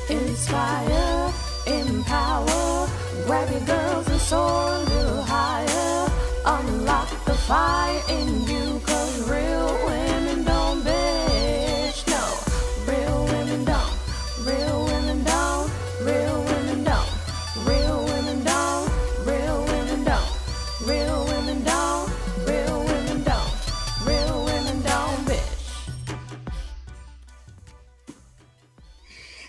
Inspire, empower, grab your girls and soar a little higher. Unlock the fire in you, 'cause real women don't bitch, no. Real women don't, real women don't, real women don't, real women don't, real women don't, real women don't, real women don't, real women don't bitch.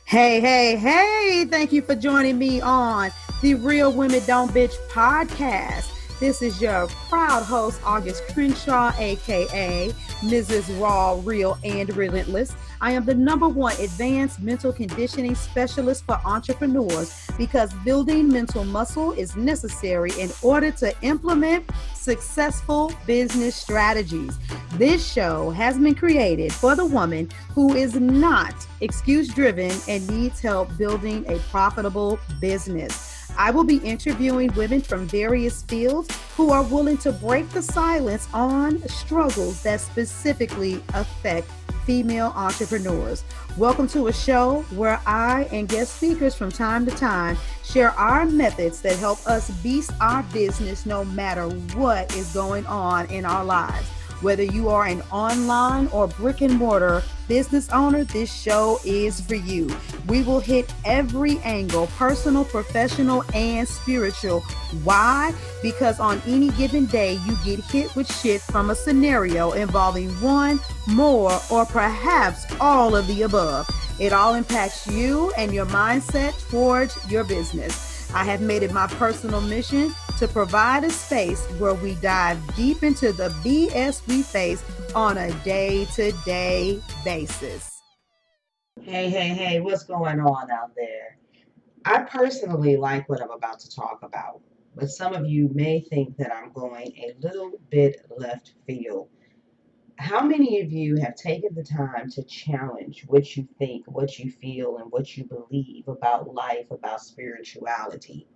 Hey, thank you for joining me on the Real Women Don't Bitch podcast. This is your proud host, August Crenshaw, aka Mrs. Raw, Real, and Relentless. I am the #1 advanced mental conditioning specialist for entrepreneurs because building mental muscle is necessary in order to implement successful business strategies. This show has been created for the woman who is not excuse driven and needs help building a profitable business. I will be interviewing women from various fields who are willing to break the silence on struggles that specifically affect female entrepreneurs. Welcome to a show where I and guest speakers from time to time share our methods that help us beast our business no matter what is going on in our lives. Whether you are an online or brick and mortar business owner, this show is for you. We will hit every angle, personal, professional, and spiritual. Why? Because on any given day, you get hit with shit from a scenario involving one, more, or perhaps all of the above. It all impacts you and your mindset towards your business. I have made it my personal mission to provide a space where we dive deep into the BS we face on a day-to-day basis. Hey, what's going on out there? I personally like what I'm about to talk about, but some of you may think that I'm going a little bit left field. How many of you have taken the time to challenge what you think, what you feel, and what you believe about life, about spirituality?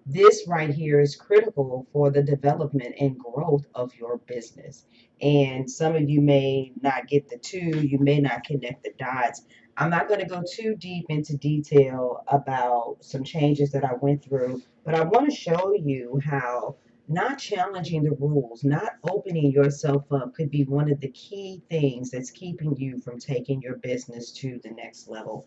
This right here is critical for the development and growth of your business. And some of you may not get the two, you may not connect the dots. I'm not going to go too deep into detail about some changes that I went through, but I want to show you how not challenging the rules, not opening yourself up could be one of the key things that's keeping you from taking your business to the next level.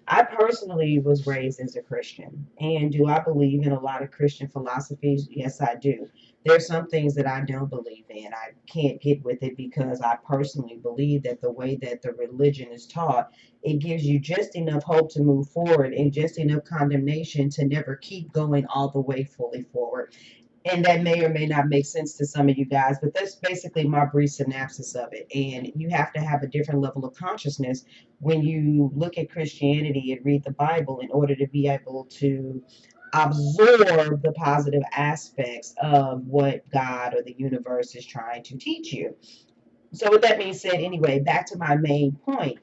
I personally was raised as a Christian. And do I believe in a lot of Christian philosophies? Yes, I do. There's some things that I don't believe in. I can't get with it because I personally believe that the way that the religion is taught, it gives you just enough hope to move forward and just enough condemnation to never keep going all the way fully forward. And that may or may not make sense to some of you guys, but that's basically my brief synopsis of it. And you have to have a different level of consciousness when you look at Christianity and read the Bible in order to be able to absorb the positive aspects of what God or the universe is trying to teach you. So with that being said, anyway, back to my main point.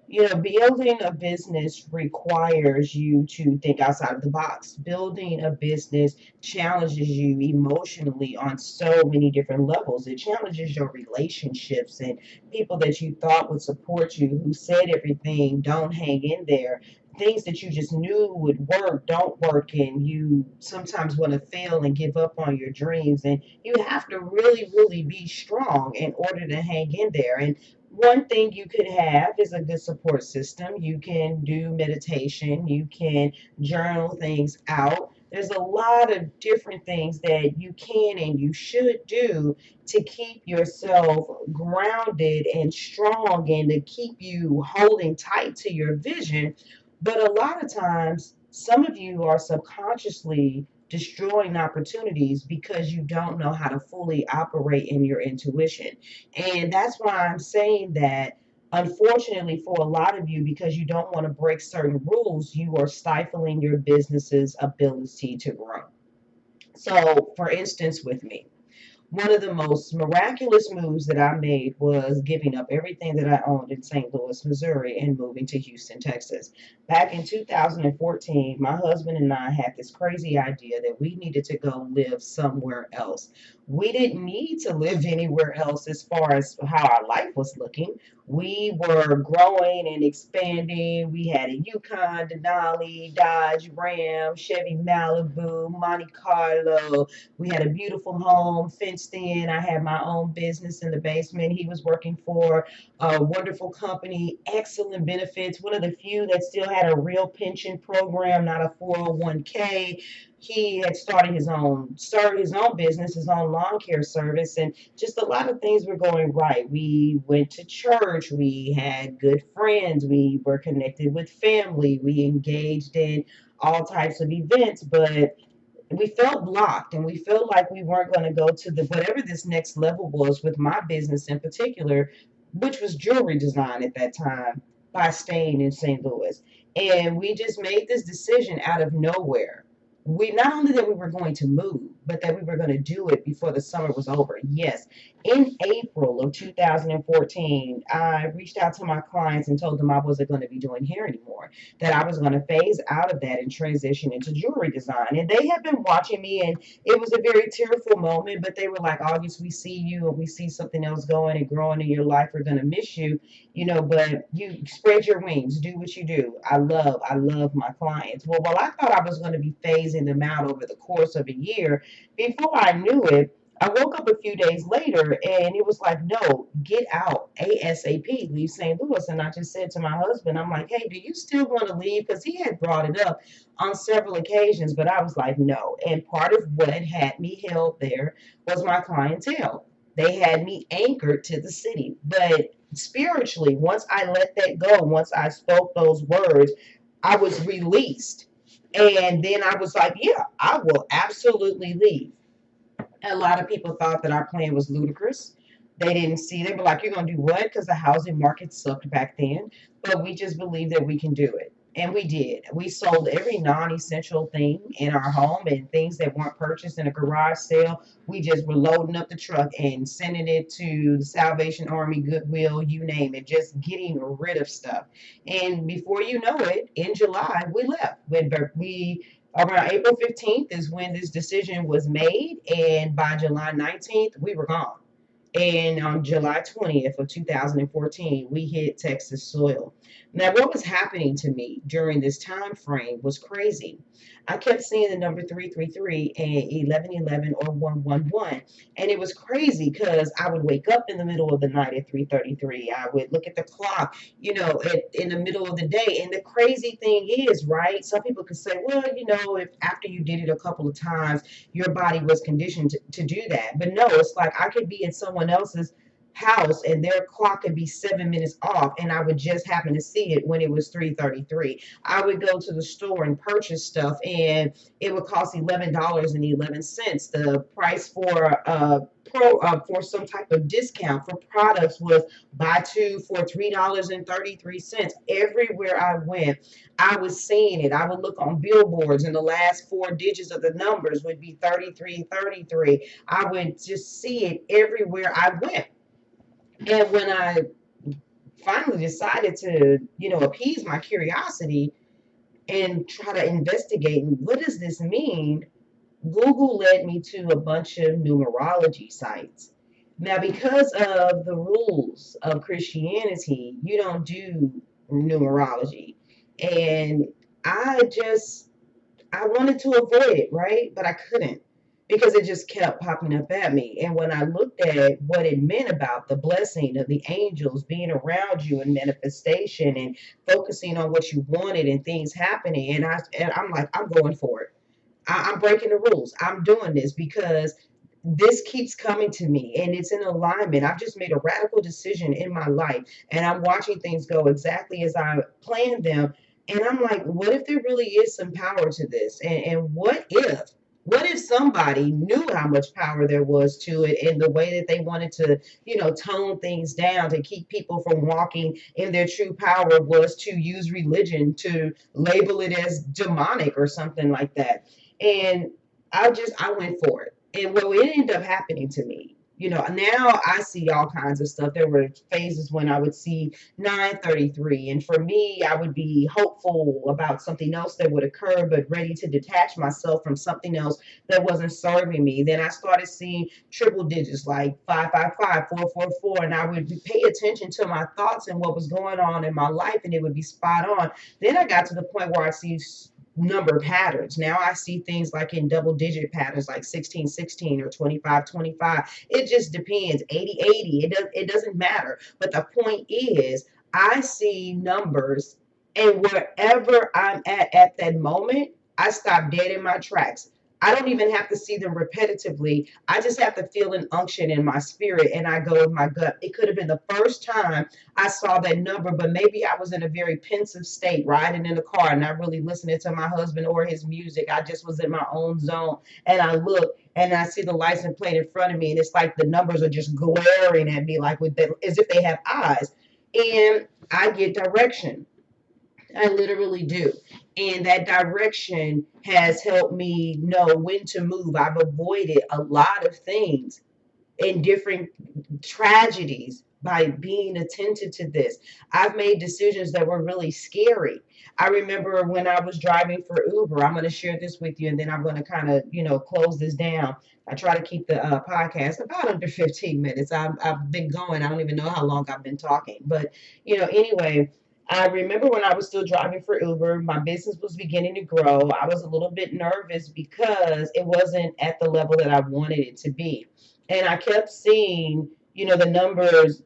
Building a business requires you to think outside of the box. Building a business challenges you emotionally on so many different levels. It challenges your relationships and people that you thought would support you, who said everything, don't hang in there. Things that you just knew would work don't work, and you sometimes want to fail and give up on your dreams. And you have to really, really be strong in order to hang in there. And one thing you could have is a good support system. You can do meditation, you can journal things out. There's a lot of different things that you can and you should do to keep yourself grounded and strong and to keep you holding tight to your vision. But a lot of times, some of you are subconsciously destroying opportunities because you don't know how to fully operate in your intuition. And that's why I'm saying that, unfortunately, for a lot of you, because you don't want to break certain rules, you are stifling your business's ability to grow. So, for instance, with me, one of the most miraculous moves that I made was giving up everything that I owned in St. Louis, Missouri, and moving to Houston, Texas. Back in 2014, my husband and I had this crazy idea that we needed to go live somewhere else. We didn't need to live anywhere else as far as how our life was looking. We were growing and expanding. We had a Yukon, Denali, Dodge, Ram, Chevy Malibu, Monte Carlo. We had a beautiful home, fenced in. I had my own business in the basement. He was working for a wonderful company, excellent benefits, one of the few that still had a real pension program, not a 401k. He had started his own business, his own lawn care service, and just a lot of things were going right. We went to church, we had good friends, we were connected with family, we engaged in all types of events, but we felt blocked and we felt like we weren't going to go to the whatever this next level was with my business in particular, which was jewelry design at that time, by staying in St. Louis. And we just made this decision out of nowhere. We not only that we were going to move, but that we were going to do it before the summer was over. Yes, in April of 2014, I reached out to my clients and told them I wasn't going to be doing hair anymore, that I was going to phase out of that and transition into jewelry design. And they have been watching me, and it was a very tearful moment, but they were like, August, we see you and we see something else going and growing in your life. We're going to miss you, but you spread your wings, do what you do. I love my clients. Well, while I thought I was going to be phasing them out over the course of a year, before I knew it, I woke up a few days later and it was like, no, get out ASAP, leave St. Louis. And I just said to my husband, I'm like, hey, do you still want to leave? Because he had brought it up on several occasions, but I was like, no. And part of what had me held there was my clientele. They had me anchored to the city. But spiritually, once I let that go, once I spoke those words, I was released. And then I was like, yeah, I will absolutely leave. A lot of people thought that our plan was ludicrous. They didn't see. They were like, "You're gonna do what?" Because the housing market sucked back then. But we just believed that we can do it, and we did. We sold every non-essential thing in our home and things that weren't purchased in a garage sale. We just were loading up the truck and sending it to the Salvation Army, Goodwill, you name it, just getting rid of stuff. And before you know it, in July we left. When we Around April 15th is when this decision was made, and by July 19th, we were gone. And on July 20th of 2014, we hit Texas soil. Now, what was happening to me during this time frame was crazy. I kept seeing the number 333 and 1111 or 111. And it was crazy because I would wake up in the middle of the night at 3:33. I would look at the clock, in the middle of the day. And the crazy thing is, right? Some people could say, well, if after you did it a couple of times, your body was conditioned to do that. But no, it's like I could be in someone else's house and their clock could be 7 minutes off and I would just happen to see it when it was 3:33. I would go to the store and purchase stuff and it would cost $11.11. The price for some type of discount for products was buy two for $3.33. Everywhere I went, I was seeing it. I would look on billboards and the last four digits of the numbers would be 3333. I would just see it everywhere I went. And when I finally decided to, appease my curiosity and try to investigate what does this mean, Google led me to a bunch of numerology sites. Now, because of the rules of Christianity, you don't do numerology. And I just I wanted to avoid it, right? But I couldn't because it just kept popping up at me. And when I looked at what it meant about the blessing of the angels being around you in manifestation and focusing on what you wanted and things happening, and I'm like, I'm going for it. I'm breaking the rules. I'm doing this because this keeps coming to me and it's in alignment. I've just made a radical decision in my life and I'm watching things go exactly as I planned them. And I'm like, what if there really is some power to this? And what if somebody knew how much power there was to it and the way that they wanted to, tone things down to keep people from walking in their true power was to use religion to label it as demonic or something like that. And I went for it. And what it ended up happening to me, now I see all kinds of stuff. There were phases when I would see 933, and for me, I would be hopeful about something else that would occur, but ready to detach myself from something else that wasn't serving me. Then I started seeing triple digits like 555, 444, and I would pay attention to my thoughts and what was going on in my life, and it would be spot on. Then I got to the point where I see number patterns. Now I see things like in double digit patterns like 1616 or 2525. It just depends. 8080. It doesn't matter. But the point is I see numbers, and wherever I'm at that moment, I stop dead in my tracks. I don't even have to see them repetitively. I just have to feel an unction in my spirit, and I go with my gut. It could have been the first time I saw that number, but maybe I was in a very pensive state, riding in the car, not really listening to my husband or his music. I just was in my own zone, and I look and I see the license plate in front of me, and it's like the numbers are just glaring at me, like as if they have eyes, and I get direction. I literally do. And that direction has helped me know when to move. I've avoided a lot of things in different tragedies by being attentive to this. I've made decisions that were really scary. I remember when I was driving for Uber. I'm going to share this with you, and then I'm going to kind of, close this down. I try to keep the podcast about under 15 minutes. I've been going. I don't even know how long I've been talking. But, anyway, I remember when I was still driving for Uber, my business was beginning to grow. I was a little bit nervous because it wasn't at the level that I wanted it to be. And I kept seeing, the numbers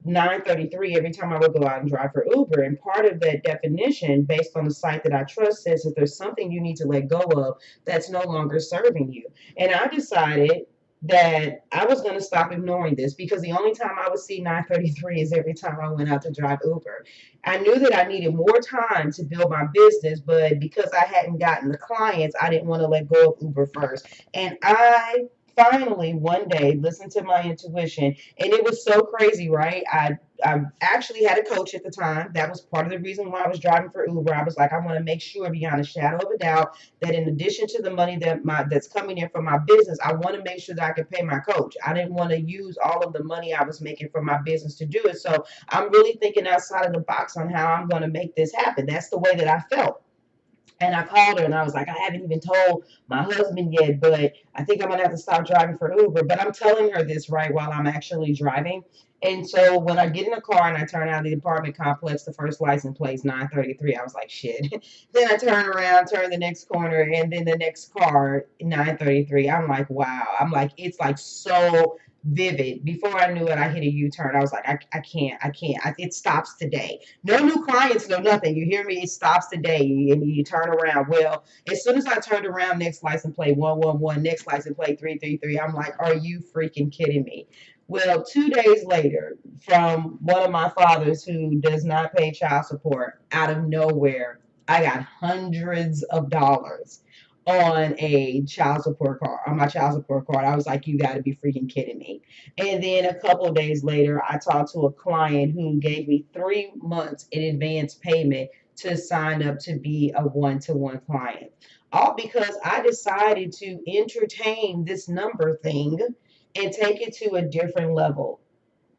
933 every time I would go out and drive for Uber. And part of that definition, based on the site that I trust, says that there's something you need to let go of that's no longer serving you. And I decided that I was going to stop ignoring this, because the only time I would see 933 is every time I went out to drive Uber. I knew that I needed more time to build my business, but because I hadn't gotten the clients, I didn't want to let go of Uber first. And I finally one day listened to my intuition, and it was so crazy, right? I actually had a coach at the time. That was part of the reason why I was driving for Uber. I was like, I want to make sure beyond a shadow of a doubt that in addition to the money that's coming in from my business, I want to make sure that I can pay my coach. I didn't want to use all of the money I was making from my business to do it. So I'm really thinking outside of the box on how I'm going to make this happen. That's the way that I felt. And I called her and I was like, I haven't even told my husband yet, but I think I'm going to have to stop driving for Uber. But I'm telling her this right while I'm actually driving. And so when I get in the car and I turn out of the apartment complex, the first license plate's 933. I was like, shit. Then I turn around, turn the next corner, and then the next car, 933. I'm like, wow. I'm like, it's like so vivid. Before I knew it, I hit a U-turn. I was like, I can't. It stops today. No new clients, no nothing. You hear me? It stops today. And you turn around. Well, as soon as I turned around, next license plate 111, next license plate 333. I'm like, are you freaking kidding me? Well, 2 days later, from one of my fathers who does not pay child support, out of nowhere, I got hundreds of dollars on a child support card, on my child support card. I was like, you got to be freaking kidding me. And then a couple of days later, I talked to a client who gave me 3 months in advance payment to sign up to be a one-to-one client. All because I decided to entertain this number thing and take it to a different level.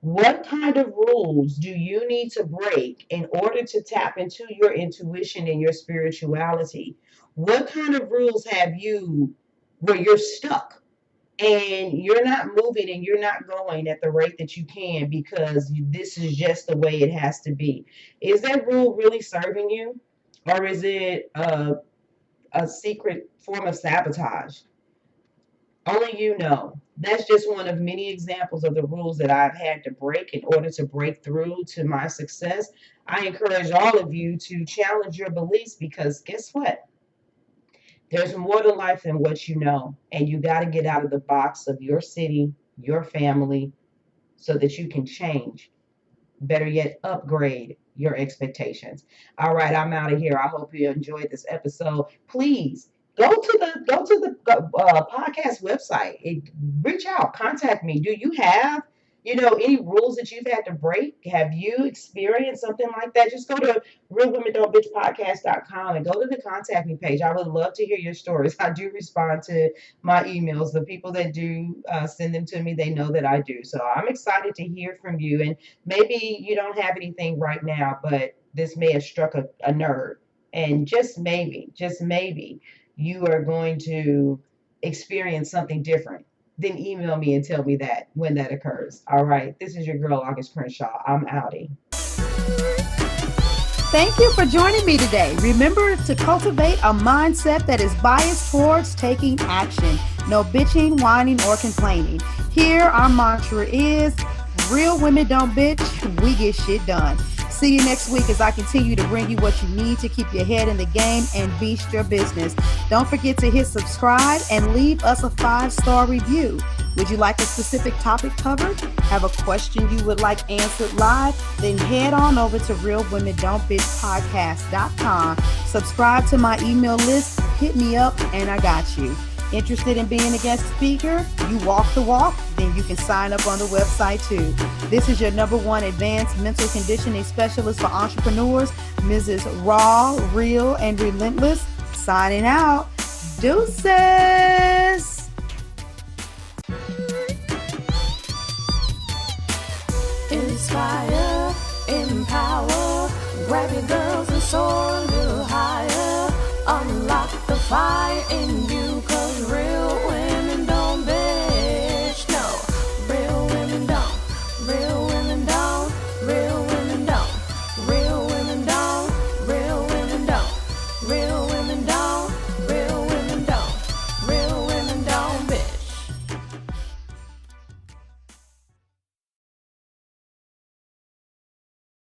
What kind of rules do you need to break in order to tap into your intuition and your spirituality? What kind of rules have you where you're stuck and you're not moving and you're not going at the rate that you can because this is just the way it has to be? Is that rule really serving you, or is it a secret form of sabotage? Only you know. That's just one of many examples of the rules that I've had to break in order to break through to my success. I encourage all of you to challenge your beliefs, because guess what? There's more to life than what you know. And you got to get out of the box of your city, your family, so that you can change. Better yet, upgrade your expectations. All right, I'm out of here. I hope you enjoyed this episode. Please go to the podcast website. Reach out, contact me. Do you have any rules that you've had to break? Have you experienced something like that? Just go to realwomendon'tbitchpodcast.com and go to the contact me page. I would love to hear your stories. I do respond to my emails. The people that do send them to me, they know that I do. So I'm excited to hear from you. And maybe you don't have anything right now, but this may have struck a nerve. And just maybe, you are going to experience something different. Then email me and tell me that when that occurs. All right. This is your girl, August Crenshaw. I'm outie. Thank you for joining me today. Remember to cultivate a mindset that is biased towards taking action. No bitching, whining, or complaining. Here, our mantra is, real women don't bitch, we get shit done. See you next week as I continue to bring you what you need to keep your head in the game and beast your business. Don't forget to hit subscribe and leave us a 5-star review. Would you like a specific topic covered? Have a question you would like answered live? Then head on over to realwomendon'tbitchpodcast.com. Subscribe to my email list, hit me up, and I got you. Interested in being a guest speaker? You walk the walk? Then you can sign up on the website too. This is your #1 advanced mental conditioning specialist for entrepreneurs, Mrs. Raw, Real, and Relentless. Signing out. Deuces. Inspire, empower, grab your girls and soar a little higher. Unlock the fire in you.